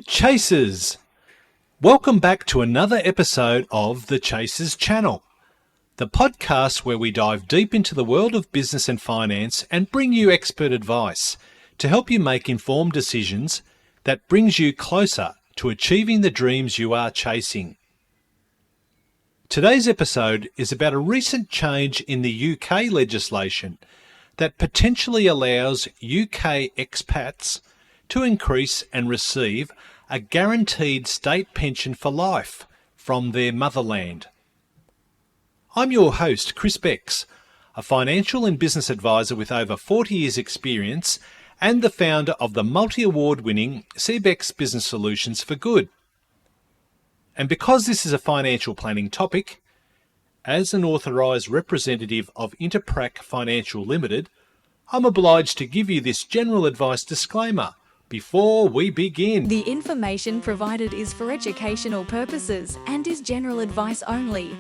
Chasers! Welcome back to another episode of the Chasers channel, the podcast where we dive deep into the world of business and finance and bring you expert advice to help you make informed decisions that brings you closer to achieving the dreams you are chasing. Today's episode is about a recent change in the UK legislation that potentially allows UK expats to increase and receive a guaranteed state pension for life from their motherland. I'm your host, Chris Becks, a financial and business advisor with over 40 years' experience and the founder of the multi-award-winning CBEX Business Solutions for Good. And because this is a financial planning topic, as an authorised representative of Interprac Financial Limited, I'm obliged to give you this general advice disclaimer before we begin. The information provided is for educational purposes and is general advice only,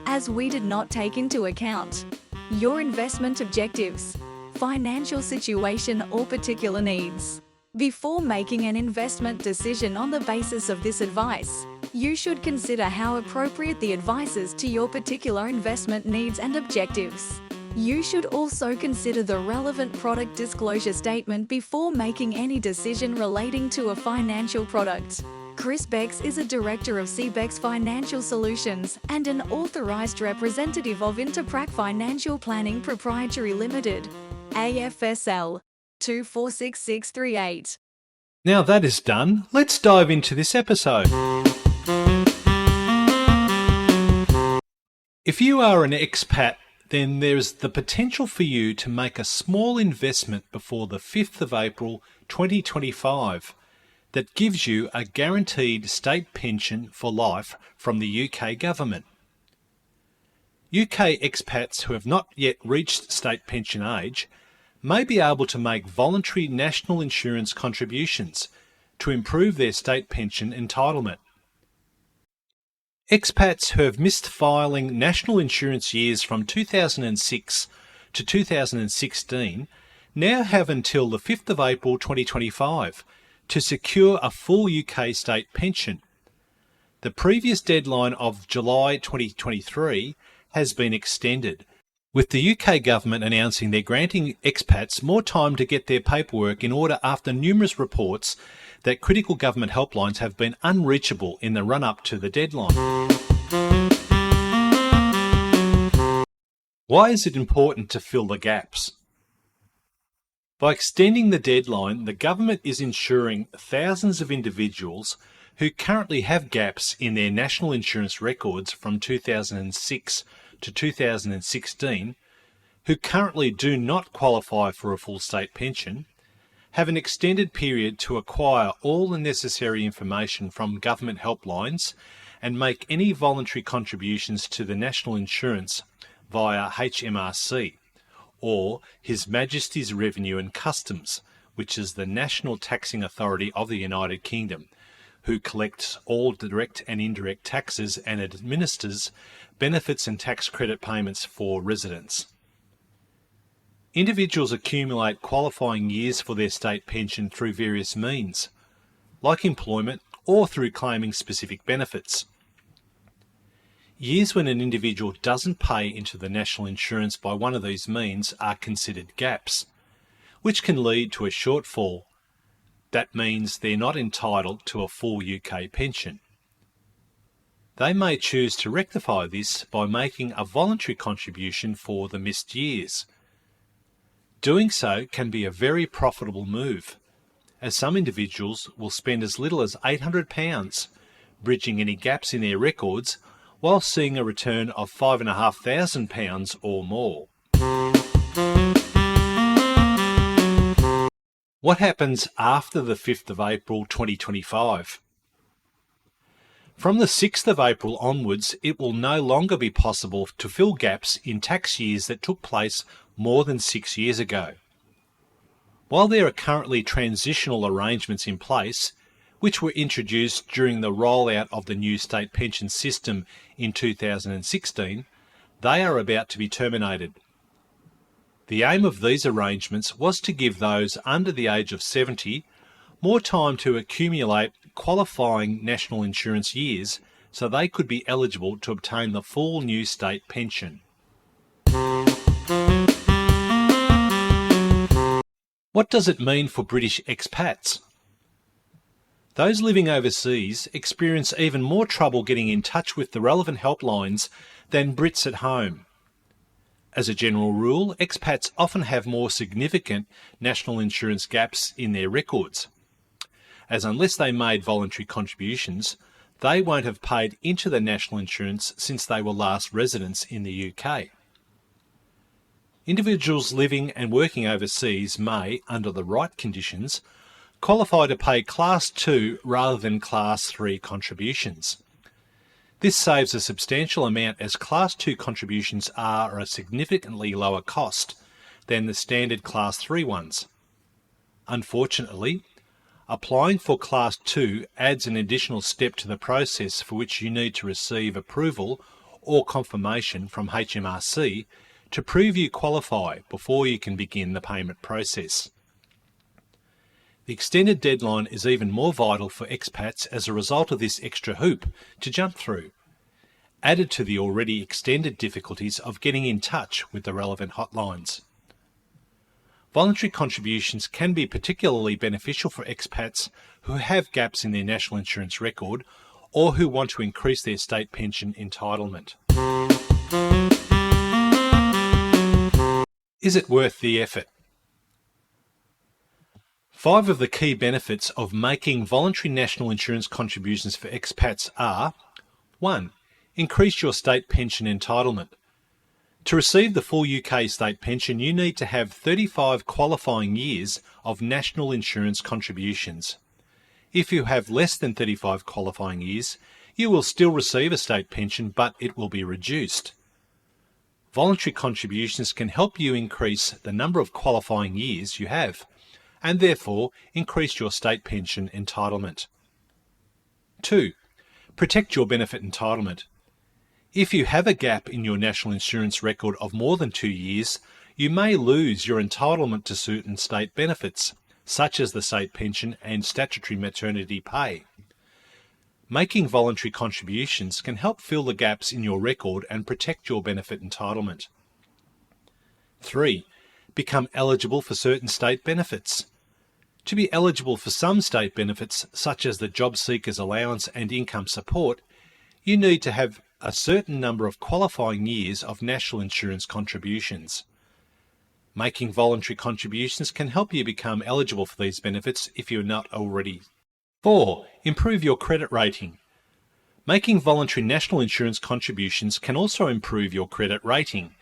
as we did not take into account your investment objectives, financial situation or particular needs. Before making an investment decision on the basis of this advice, you should consider how appropriate the advice is to your particular investment needs and objectives. You should also consider the relevant product disclosure statement before making any decision relating to a financial product. Chris Becks is a director of CBEX Financial Solutions and an authorised representative of Interprac Financial Planning Proprietary Limited, AFSL 246638. Now that is done, let's dive into this episode. If you are an expat, then there's the potential for you to make a small investment before the 5th of April 2025 that gives you a guaranteed state pension for life from the UK government. UK expats who have not yet reached state pension age may be able to make voluntary national insurance contributions to improve their state pension entitlement. Expats who have missed filing national insurance years from 2006 to 2016 now have until the 5th of April 2025 to secure a full UK state pension. The previous deadline of July 2023 has been extended, with the UK government announcing they're granting expats more time to get their paperwork in order after numerous reports that critical government helplines have been unreachable in the run-up to the deadline. Why is it important to fill the gaps? By extending the deadline, the government is ensuring thousands of individuals who currently have gaps in their national insurance records from 2006 to 2016, who currently do not qualify for a full state pension, have an extended period to acquire all the necessary information from government helplines and make any voluntary contributions to the national insurance via HMRC, or His Majesty's Revenue and Customs, which is the national taxing authority of the United Kingdom, who collects all direct and indirect taxes and administers benefits and tax credit payments for residents. Individuals accumulate qualifying years for their state pension through various means, like employment or through claiming specific benefits. Years when an individual doesn't pay into the national insurance by one of these means are considered gaps, which can lead to a shortfall. That means they're not entitled to a full UK pension. They may choose to rectify this by making a voluntary contribution for the missed years. Doing so can be a very profitable move, as some individuals will spend as little as £800 bridging any gaps in their records while seeing a return of £5,500 or more. What happens after the 5th of April 2025? From the 6th of April onwards, it will no longer be possible to fill gaps in tax years that took place more than 6 years ago. While there are currently transitional arrangements in place, which were introduced during the rollout of the new state pension system in 2016, they are about to be terminated. The aim of these arrangements was to give those under the age of 70 more time to accumulate qualifying national insurance years so they could be eligible to obtain the full new state pension. What does it mean for British expats? Those living overseas experience even more trouble getting in touch with the relevant helplines than Brits at home. As a general rule, expats often have more significant national insurance gaps in their records, as unless they made voluntary contributions, they won't have paid into the national insurance since they were last residents in the UK. Individuals living and working overseas may, under the right conditions, qualify to pay Class 2 rather than Class 3 contributions. This saves a substantial amount as Class 2 contributions are a significantly lower cost than the standard Class 3 ones. Unfortunately, applying for Class 2 adds an additional step to the process for which you need to receive approval or confirmation from HMRC to prove you qualify before you can begin the payment process. The extended deadline is even more vital for expats as a result of this extra hoop to jump through, added to the already extended difficulties of getting in touch with the relevant hotlines. Voluntary contributions can be particularly beneficial for expats who have gaps in their national insurance record or who want to increase their state pension entitlement. Is it worth the effort? 5 of the key benefits of making voluntary national insurance contributions for expats are: 1. Increase your state pension entitlement. To receive the full UK state pension, you need to have 35 qualifying years of national insurance contributions. If you have less than 35 qualifying years, you will still receive a state pension, but it will be reduced. Voluntary contributions can help you increase the number of qualifying years you have, and therefore increase your state pension entitlement. 2. Protect your benefit entitlement. If you have a gap in your national insurance record of more than 2 years, you may lose your entitlement to certain state benefits, such as the state pension and statutory maternity pay. Making voluntary contributions can help fill the gaps in your record and protect your benefit entitlement. 3. Become eligible for certain state benefits. To be eligible for some state benefits, such as the Job Seekers Allowance and income support, you need to have a certain number of qualifying years of national insurance contributions. Making voluntary contributions can help you become eligible for these benefits if you're not already. 4. Improve your credit rating. Making voluntary national insurance contributions can also improve your credit rating.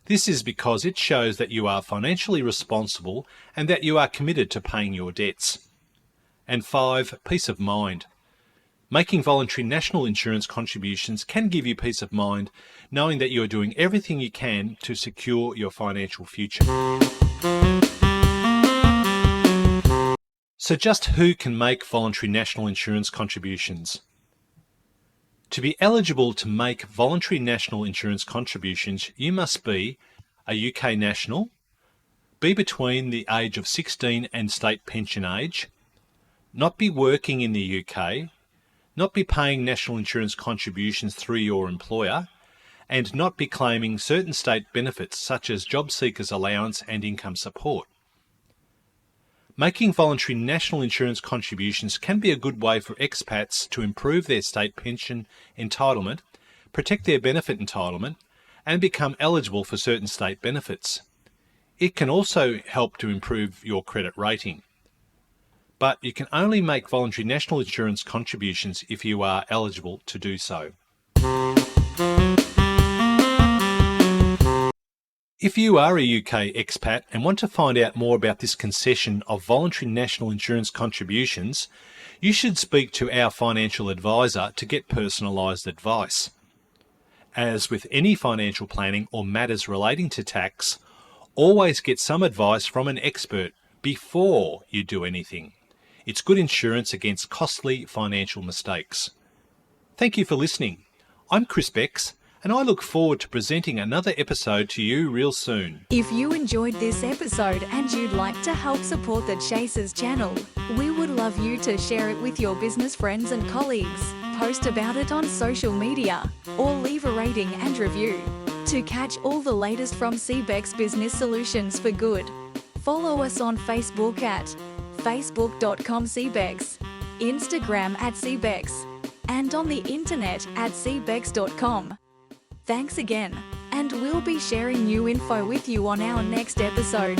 This is because it shows that you are financially responsible and that you are committed to paying your debts. And 5. Peace of mind. Making voluntary national insurance contributions can give you peace of mind, knowing that you are doing everything you can to secure your financial future. So just who can make voluntary national insurance contributions? To be eligible to make voluntary national insurance contributions, you must be a UK national, be between the age of 16 and state pension age, not be working in the UK, not be paying national insurance contributions through your employer, and not be claiming certain state benefits such as Job Seekers Allowance and income support. Making voluntary national insurance contributions can be a good way for expats to improve their state pension entitlement, protect their benefit entitlement, and become eligible for certain state benefits. It can also help to improve your credit rating. But you can only make voluntary national insurance contributions if you are eligible to do so. If you are a UK expat and want to find out more about this concession of voluntary national insurance contributions, you should speak to our financial advisor to get personalised advice. As with any financial planning or matters relating to tax, always get some advice from an expert before you do anything. It's good insurance against costly financial mistakes. Thank you for listening. I'm Chris Becks, and I look forward to presenting another episode to you real soon. If you enjoyed this episode and you'd like to help support the Chasers channel, we would love you to share it with your business friends and colleagues, post about it on social media, or leave a rating and review. To catch all the latest from CBEX Business Solutions for Good, follow us on Facebook at facebook.com/CBEX, Instagram at CBEX, and on the internet at cbex.com. Thanks again, and we'll be sharing new info with you on our next episode.